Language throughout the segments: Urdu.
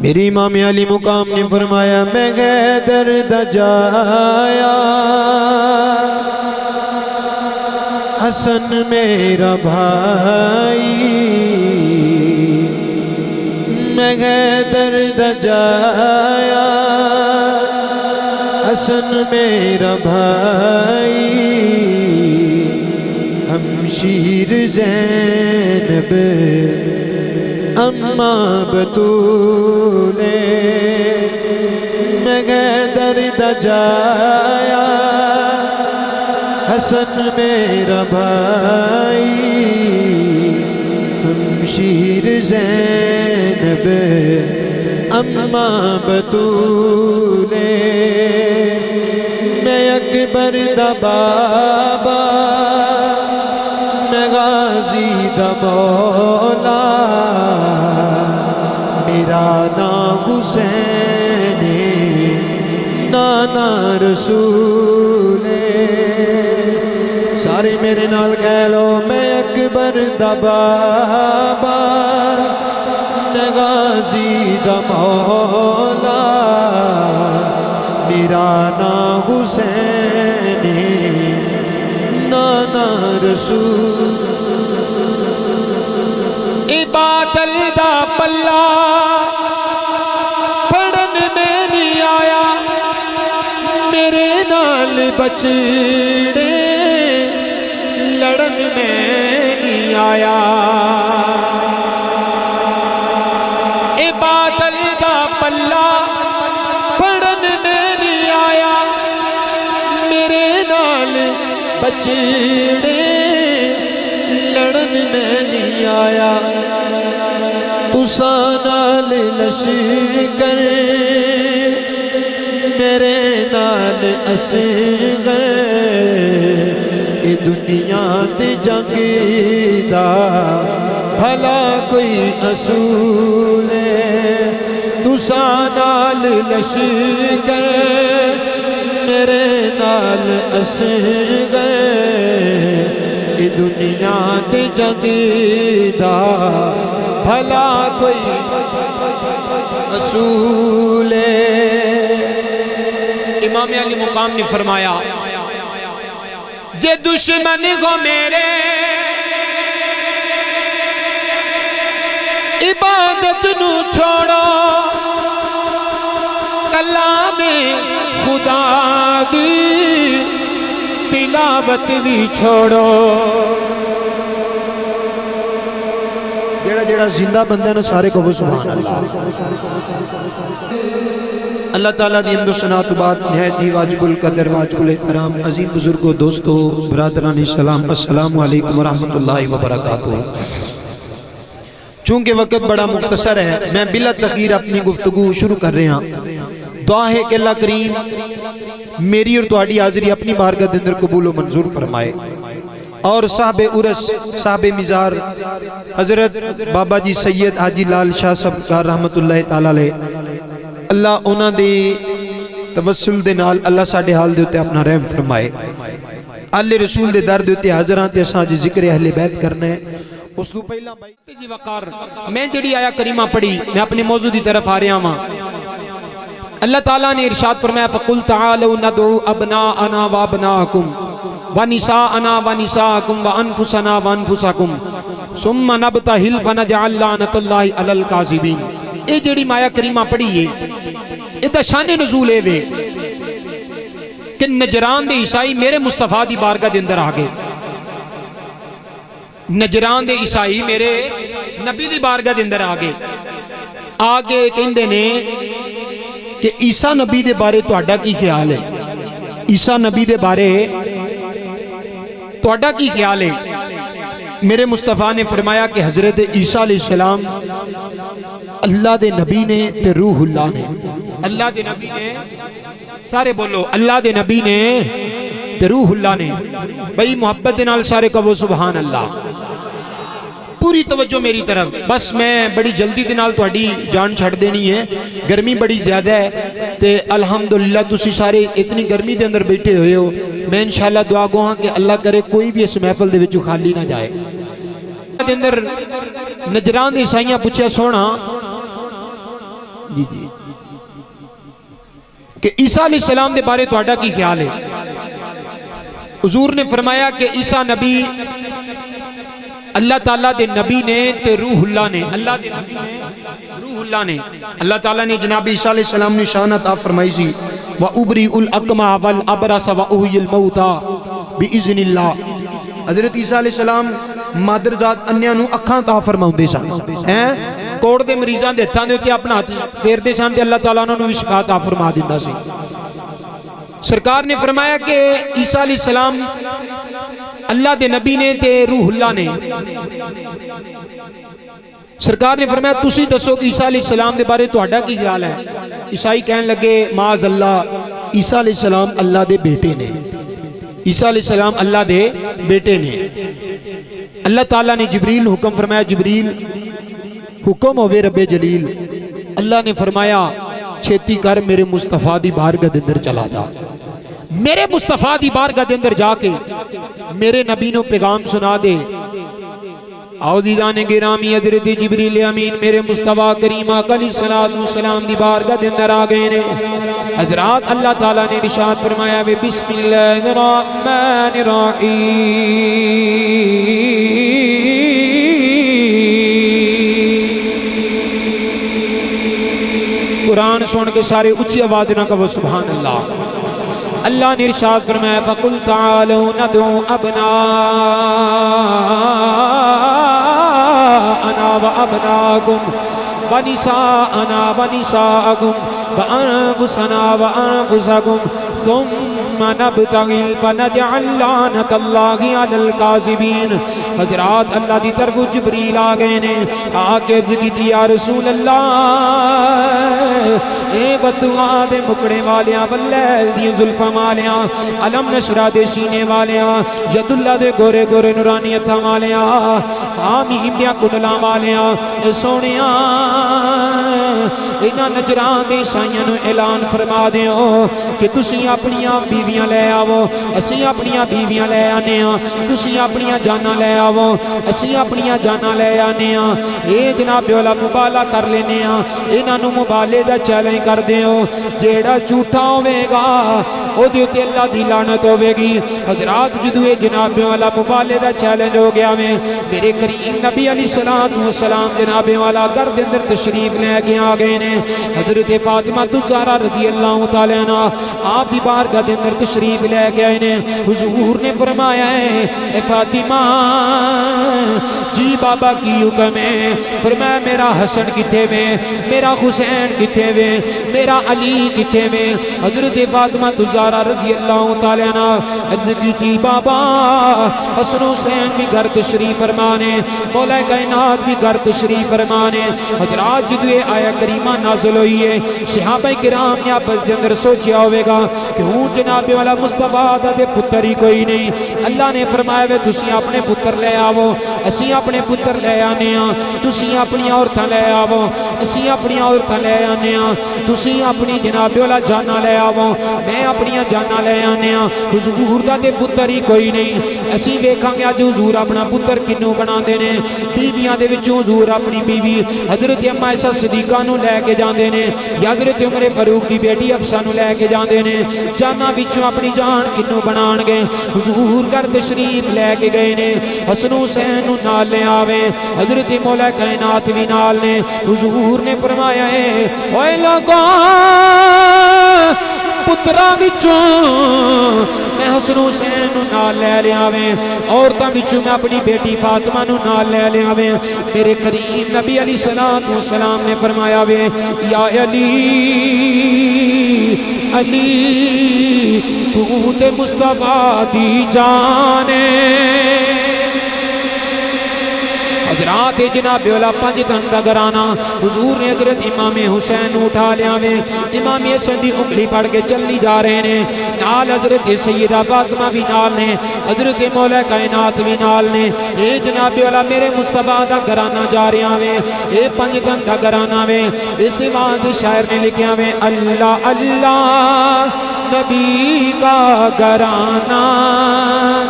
میری امام علی مقام نے فرمایا میں گئے درد جایا حسن میرا بھائی میں گئے درد جایا حسن میرا بھائی ہمشیر زینب اماں بطولے میں گئے درد جایا حسن میرا بھائی ہمشیر زینب اماں بطولے میں اکبر دا بابا میں غازی دا مولا میرا نام حسین نانا رسول سارے میرے نال کہہ لو میں اکبر دا بابا میں غازی دا مولا میرا نام حسین نانا رسول بادل دا پلہ پڑھن میں نہیں آیا میرے نال بچڑے لڑن میں نہیں آیا اے بادل دا پلہ پڑھن میں نہیں آیا میرے نال بچڑے لڑن میں نہیں آیا تساں نال لشکر میرے نال اصغر اے دنیا تے جنگ دا بھلا کوئی اصول ہے تساں نال لشکر میرے نال اصغر اے دنیا تے جنگ دا بھلا کوئی اصول امام علی مقام نے فرمایا جے دشمن کو میرے عبادت نو چھوڑو کلام خدا دی تلاوت بھی چھوڑو جڑا زندہ بندہ نا سارے کو سبحان اللہ اللہ تعالیٰ دی حمد و ثنا تو بعد نہایت ہی واجب القدر واجب الاحترام عظیم بزرگوں دوستو برادران اسلام السلام علیکم ورحمۃ اللہ وبرکاتہ چونکہ وقت بڑا مختصر ہے میں بلا تاخیر اپنی گفتگو شروع کر رہا ہوں دعا ہے کہ اللہ کریم میری اور تہاڈی حاضری اپنی بارگاہ دے اندر قبول و منظور فرمائے اور صاحب عرس صاحب مزار حضرت بابا جی سید حاجی لال شاہ صاحب کا رحمت اللہ تعالی علیہ اللہ انہاں دی توسل دے نال اللہ ساڈے حال دے اتے اپنا رحم فرمائے اللہ رسول دے در دے اتے حاضراں تے اساں جی ذکر اہل بیت کرنا ہے اس تو پہلا بھائی جی وقار میں جڑی آیا کریمہ پڑھی میں اپنے موضوع دی طرف آ رہا ہاں اللہ تعالیٰ نے ارشاد فرمایا فَقُلْ تَعَالَوْا نَدْعُوا أَبْنَاءَنَا وَأَبْنَاءَكُمْ وَنِسَاءَنَا وَنِسَاءَكُمْ وَأَنفُسَنَا وَأَنفُسَكُمْ ثُمَّ نَبْتَهِلْ فَنَجْعَلْ لَعْنَةَ اللَّهِ عَلَى الْكَاذِبِينَ اے جڑی مایا کریمہ پڑھی ہے اے دا شان نزول ہے کہ نجران دے عیسائی میرے مصطفیٰ دی بارگاہ دے اندر آگے نجران دے عیسائی میرے نبی دی بارگاہ دے اندر آگے کہندے نے کہ عیسیٰ نبی دے بارے تہاڈا کی خیال ہے عیسیٰ نبی دے بارے تہاڈا کی خیال ہے میرے مصطفیٰ نے فرمایا کہ حضرت عیسیٰ علیہ السلام اللہ دے نبی نے تے روح اللہ نے اللہ دے نبی نے سارے بولو اللہ دے نبی نے تے روح اللہ نے بھئی محبت دے نال سارے کہو سبحان اللہ پوری توجہ میری طرف بس میں بڑی جلدی دے نال تہاڈی جان چھڑ دینی ہے گرمی بڑی زیادہ ہے تے الحمدللہ تسی سارے اتنی گرمی دے اندر بیٹھے ہوئے ہو میں انشاءاللہ دعا گو ہاں کہ اللہ کرے کوئی بھی اس محفل دے وچ خالی نہ جائے دے اندر نجران دی عیسائیاں پوچھیا سونا جی جی کہ عیسیٰ علیہ السلام دے بارے تہاڈا کی خیال ہے؟ حضور نے فرمایا کہ عیسیٰ نبی اللہ تعالیٰ دے نبی نے تے روح اللہ نے، اللہ دے نبی نے روح اللہ نے، اللہ تعالیٰ نے جناب عیسیٰ علیہ السلام نے شان عطا فرمائی سی وَأُبْرِئُ الْأَكْمَحَ وَالْأَبْرَصَ وَأُحْيِي الْمَوْتَى بِإِذْنِ اللَّهِ۔ حضرت عیسیٰ علیہ السلام مادر ذات انیاں نو اکھاں عطا فرماؤندے سن، کوڑ دے مریضاں دے ہتھاں دے اوتے اپنا ہاتھ پھیردے سن تے اللہ تعالیٰ انہاں نو بھی شفا عطا فرما دیندا سی۔ سرکار نے فرمایا کہ عیسیٰ علیہ السلام اللہ دے نبی نے تے روح اللہ نے۔ سرکار نے فرمایا تسی دسو کہ عیسیٰ علیہ السلام دے بارے تہاڈا کی خیال ہے؟ عیسائی کہنے لگے معاذ اللہ، عیسیٰ علیہ السلام اللہ دے بیٹے نے، عیسیٰ علیہ السلام اللہ دے بیٹے نے۔ اللہ تعالیٰ نے جبریل حکم فرمایا، جبریل حکم ہوئے رب جلیل، اللہ نے فرمایا چھیتی کر میرے مصطفیٰ دی بارگاہ دے اندر چلا جا، میرے مصطفیٰ دی بارگاہ دے اندر جا کے میرے نبی نو پیغام سنا دے۔ عزیزان گرامی حضرت جبریل امین میرے مصطفیٰ کریم آقا علیہ السلام دی بارگاہ دے اندر آ گئے نے۔ حضرات اللہ تعالیٰ نے ارشاد فرمایا بسم اللہ الرحمن الرحیم۔ قرآن سن کے سارے اچھی آواز نہ کہو سبحان اللہ۔ اللہ نے ارشاد فرمایا فَقُلْ تَعَالَوْا نَدْعُوا أَبْنَاءَنَا وَأَبْنَاءَكُمْ وَنِسَاءَنَا وَنِسَاءَكُمْ وَأَنفُسَنَا وَأَنفُسَكُمْ ثُمَّ نَبْتَهِلْ فَنَجْعَلْ لَعْنَتَ اللَّهِ عَلَى الْكَاذِبِينَ۔ حضرات اللہ دی طرف جبریل آ گئے نے، آ کے عرض کی یا رسول اللہ اے بدعا دے مکڑے والیاں، بلیل دی زلفاں والیاں، علم نشرہ دے سینے والیاں، ید اللہ دے گورے گورے نورانی ہتھاں والیاں، آمین دیاں کنڈلاں والیاں، اے سونیاں انہاں نجران دے عیسائیاں نو اعلان فرما دیو کہ تسی اپنیاں بیویاں لے آو، اسی اپنیاں بیویاں لے آنے ہاں، تسی اپنیاں جاناں لے آو، اسی اپنیاں جاناں لے آنے ہاں۔ اے جناب والا مبالہ کر لینے ہاں، انہاں نو مبالے دا چیلنج کر دیو، جیڑا جھوٹا ہوے گا او دے تے اللہ دی لعنت ہوے گی۔ حضرات جدوں اے جناب والا مبالے دا چیلنج ہو گیا میں، میرے کریم نبی علیہ السلام جناب والا گھر دے اندر تشریف لے کے آ گئے نے۔ حضرت فاطمہ الزہرا رضی اللہ تعالی عنہ آپ دی بارگاہ دے اندر تشریف لے کے آئے نے۔ حضور نے فرمایا ہے اے فاطمہ جی بابا کی حکم ہے؟ فرمایا میرا حسن کتے وے، میرا حسین کتے وے، میرا علی کتے وے؟ حضرت فاطمہ الزہرا رضی اللہ تعالی عنہ عرض کی بابا حسن حسین بھی گھر تشریف فرمانے، مولا کائنات بھی گھر تشریف فرمانے۔ حضرات جدو یہ آیا کریمہ نازل ہوئی ہے، صحابہ کرام نے آپس دے اندر سوچیا ہوئے گا کہ ہوں جناب والا مصطفیٰ دے پتر ہی کوئی نہیں۔ اللہ نے فرمایا وے تسی اپنے پتر لے آو، اسی اپنے پتر لے آنے ہاں، تسی اپنی عورتاں لے آو، اسی اپنی عورتاں لے آنے ہاں، تسی اپنی جناب والا جانا لے آو، میں اپنی جانا لے آنے ہاں۔ حضور دا دے پتر ہی کوئی نہیں۔ اسی ویکھاں گے اج حضور اپنا پتر کنوں بنا دے نے؟ بیویاں دے وچوں حضور اپنی بیوی حضرت اما عائشہ صدیقہ نو لے کے جاندے نے، یا حضرت عمر فاروق دی بیٹی حفصہ نو لے کے جاندے نے۔ جانا وچوں اپنی جان کنوں بنان گے؟ حضور گھر تشریف لے کے گئے نے، حسن حسین نو نال لے آوے، حضرت مولا کائنات بھی نال نے۔ حضور نے فرمایا ہے اوے لوگوں پترا وچوں میں حسن حسین نو نال لے لیاویں، عورتاں وچوں میں اپنی بیٹی فاطمہ نو نال لے لیاویں۔ میرے کریم نبی علیہ السلام نے فرمایا وے یا علی علی تو تے مصطفیٰ دی جانے۔ حضرات جناب والا پنج دن دا گرانا حضور نے حضرت امام حسین اٹھا لیا میں، امام حسین دی انگلی پڑھ کے چلی جا رہے ہیں، نال حضرت سیدہ فاطمہ بھی نال نے، حضرت مولا کائنات بھی نال نے۔ اے جناب والا میرے مصطفیٰ دا گرانا جا رہا میں، اے پنج دن دا گرانا میں۔ اس واز شاعر نے لکھیا میں اللہ اللہ نبی کا گرانا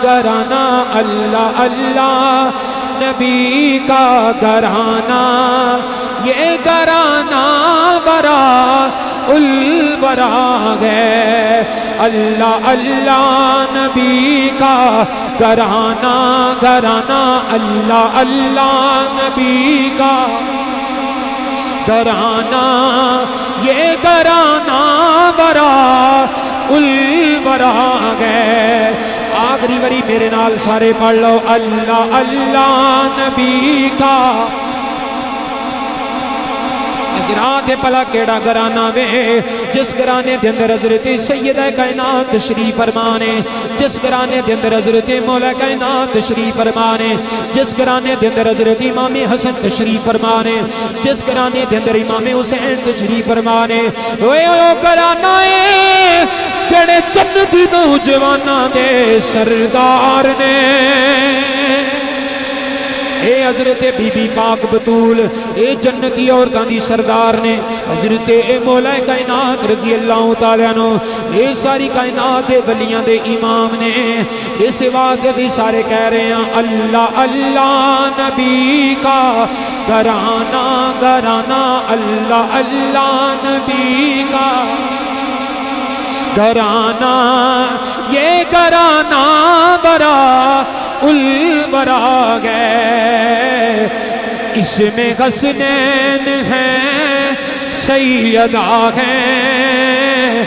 گرانا، اللہ اللہ نبی کا گھرانہ، یہ گھرانہ برا البراغ ہے، اللہ اللہ نبی کا گھرانہ گھرانہ، اللہ اللہ نبی کا گھرانہ، یہ گھرانہ برا البراغ ہے۔ آخری بری میرے نال سارے پڑھ لو، اللہ اللہ نبی کا حضرات پلا کیڑا گھرانہ وے، جس گھرانے دے اندر حضرت سیدہ کائنات تشریف فرمانے، جس گھرانے دے اندر حضرت مولا کائنات تشریف فرمانے، جس گھرانے دے اندر حضرت امام حسن تشریف فرمانے، جس گھرانے دے اندر امام حسین تشریف فرمانے، اوے او گھرانہ اے جڑے جنتی نوجواناں دے سردار نے، اے حضرت بی بی پاک بطول، اے جنتی عورتاں دی سردار نے، حضرت اے مولا کائنات رضی اللہ تعالیٰ عنہ، اے ساری کائنات دے ولیاں دے امام نے، اس واقعے دی سارے کہہ رہے ہیں اللہ اللہ نبی کا گھرانہ گھرانہ، اللہ اللہ نبی کا گھرانہ، یہ گھرانہ برا البراغ ہے، اس میں حسنین ہیں سیدہ ہیں،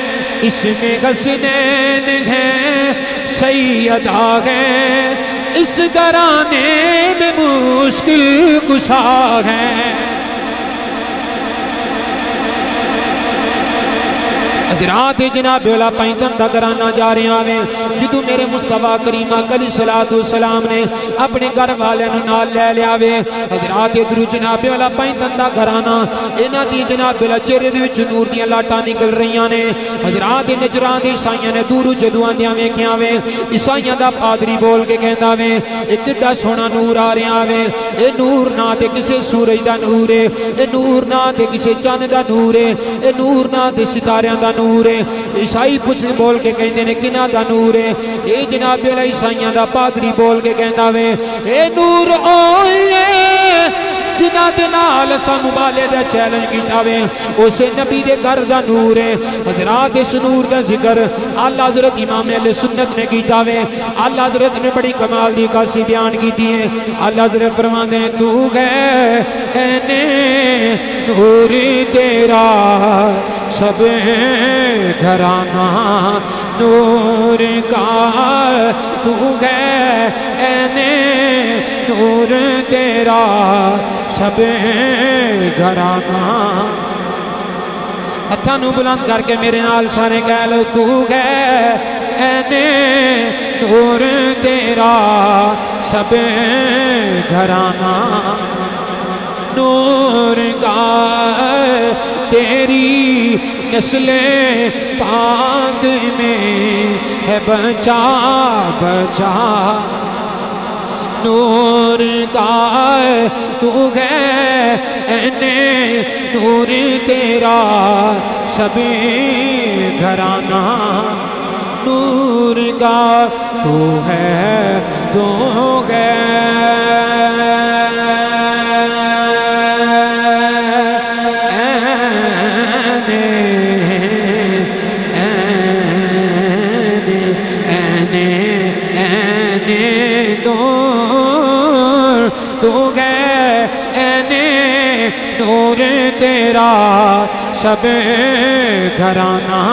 اس میں حسنین ہیں سیدہ ہیں، اس گھرانے میں مشکل کشا ہیں۔ حضرات جناب اولا پائنتن دا گھرانہ جا رہے آویں، جدو میرے مصطفیٰ کریم علیہ السلام نے اپنے گھر والے نال لے لیا وے، حضرات ادھر جناب اولا پائنتن دا گھرانہ، انہاں دی جناب اولا چہرے دے وچ نور دیاں لاٹاں نکل رہیاں نے۔ حضرات نجران دی عیسائیاں نے دور جدو آندیاں ویکھیاں وے، عیسائیاں دا پادری بول کے کہندا وے اے کڈا سونا نور آ رہا وے، اے نور نہ تے کسے سورج دا نور ہے، اے نور نہ تے کسے چاند دا نور ہے، اے نور نہ تے ستاریاں دا نور ہے۔ عیسائی پوچھ بول کے کہندے نے کنہ دا نور ہے، اے جناب علیہ عیسائیاں دا پادری بول کے کہندا وے اے نور اوئے جنہ دے نال اساں مبالے دا چیلنج کیتا وے، اسے نبی دے گھر دا نور ہے۔ حضرات اس نور دا ذکر اعلی حضرت امام اہل سنت نے کیتا وے، اعلی حضرت نے بڑی کمال دی خاصی بیان کیتی ہے۔ اعلی حضرت فرماندے نے تو گئے کہنے نور تیرا سب گھرانہ نور کا، تو گئے اینے نور تیرا سب گھرانہ۔ ہتھاں نو بلند کر کے میرے نال سارے کہہ لو تو گئے اینے نور تیرا سب گھرانہ، نور کا تیری نسل پاک میں ہے بچا بچا، نور کا تو ہے اینے نور تیرا سب گھرانہ، نور کا تو ہے تو ہے تو گئے اینے نور تیرا سب گھرانہ،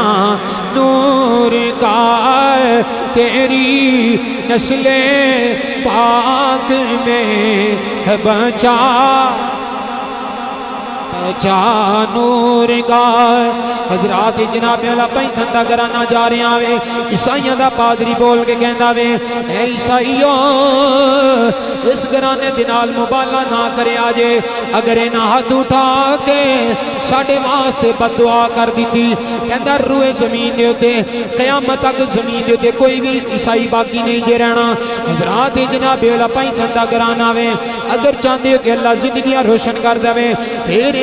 نور کا تیری نسل پاک میں بچا بچا، نور کا۔ حضرات جناب والا پینتن دا گھرانہ جا رہے آوے، عیسائیاں دا پادری بول کے کہندا وے اے عیسائیوں اس گھرانے دے نال مبالہ نہ کرے آجے، اگر انہاں ہاتھ اٹھا کے ساڈے واسطے بد دعا کر دیتی، کہندا روئے زمین دے اوتے قیامت تک زمین دے اوتے کوئی بھی عیسائی باقی نہیں جے رہنا۔ حضرات جناب والا پینتن دا گھرانہ وے، اگر چاہندے ہو کہ اللہ زندگیاں روشن کر دے پھر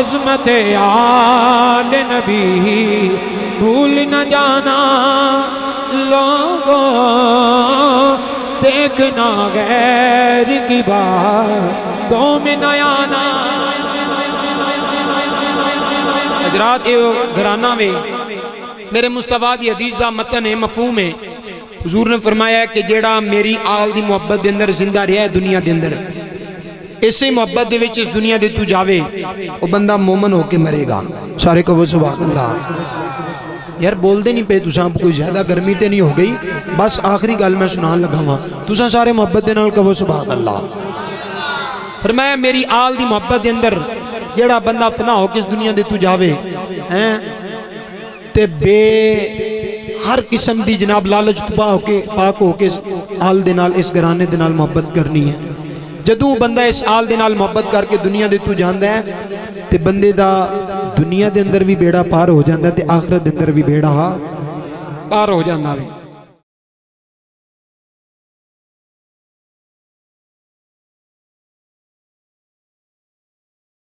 عظمت آل نبی بھول نہ جانا لوگوں دیکھنا غیر کی باتوں میں نہ آنا حضرات گھرانہ میں میرے مصطفیٰ دی حدیث دا متن ہے مفہوم ہے حضور نے فرمایا کہ جیڑا میری آل دی محبت دے اندر زندہ رہا ہے دنیا دے اندر اسی محبت دے وچ اس دنیا دے تو جاوے وہ بندہ مومن ہو کے مرے گا سارے کہو سبحان اللہ یار بول دے نہیں پہ تساں کوئی زیادہ گرمی تے نہیں ہو گئی بس آخری گل میں سنان لگا ہوں تساں سارے محبت دے نال کہو سبحان اللہ فرمایا میری آل دی محبت دے اندر جیڑا بندہ فنا ہو کے اس دنیا دے تو جاوے تے بے ہر قسم دی جناب لالچ پاک ہو کے آل دے نال اس گھرانے دے نال محبت کرنی ہے جدوں بندہ اس آل دے نال محبت کر کے دنیا دے تو جاندا ہے تے بندے دا دنیا دے اندر بھی بیڑا پار ہو جاندا ہے تے آخرت دے اندر بھی بیڑا پار ہو جاندا ہے